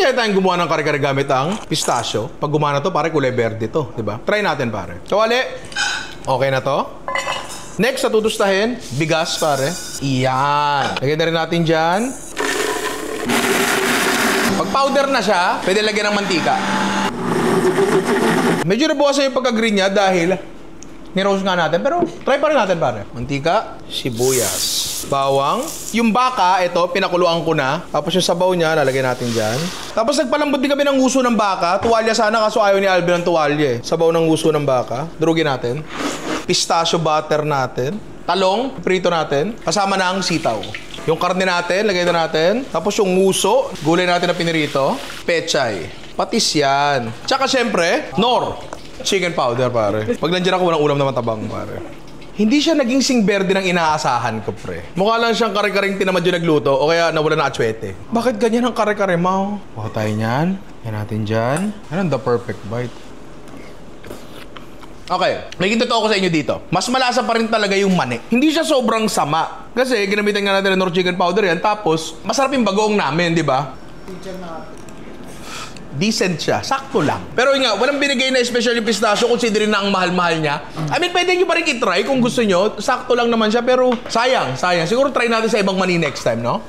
kaya tayong gumawa ng kare-kare gamit ang pistachio. Pag gumana to, pare, kulay verde to, di ba? Try natin, pare. Kawali. Okay na to. Next, sa tutustahin, bigas, pare. Iyan. Lagyan na rin natin dyan. Pag powder na siya, pwede lagyan ng mantika. Medyo nabukasan yung pagka-green niya dahil ni-roast nga natin. Pero try pa rin natin, pare. Mantika, sibuyas, bawang. Yung baka, ito, pinakuluan ko na. Tapos yung sabaw niya, lalagyan natin dyan. Tapos nagpalambot din kami ng uso ng baka. Tuwalya sana, kaso ayaw ni Alvin ng tuwalya eh. Sabaw ng uso ng baka. Durugin natin. Pistachio butter natin. Talong, prito natin. Kasama na ang sitaw. Yung karne natin, lagay na natin. Tapos yung nguso, gulay natin na pinirito. Pechay. Patis yan. Tsaka syempre, Knorr. Chicken powder, pare. Pag nandiyan ako, walang ulam na matabang, pare. Hindi siya naging sing verde ng inaasahan ko, pre. Mukha lang siyang kare-karing tinamad yung nagluto o kaya nawala na atswete. Bakit ganyan ang kare-kare, Mau? Kuha tayo niyan. Yan natin dyan. Yan the perfect bite. Okay, may totoo ko sa inyo dito. Mas malasa pa rin talaga yung mani. Hindi siya sobrang sama. Kasi ginamitan nga natin ng Knorr chicken powder yan. Tapos, masarap yung bagoong namin, di ba? Decent siya. Sakto lang. Pero yun nga, walang binigay na special yung pistachio considering na ang mahal-mahal niya. I mean, pwede nyo pa rin i-try kung gusto nyo. Sakto lang naman siya, pero sayang. Siguro try natin sa ibang mani next time, no?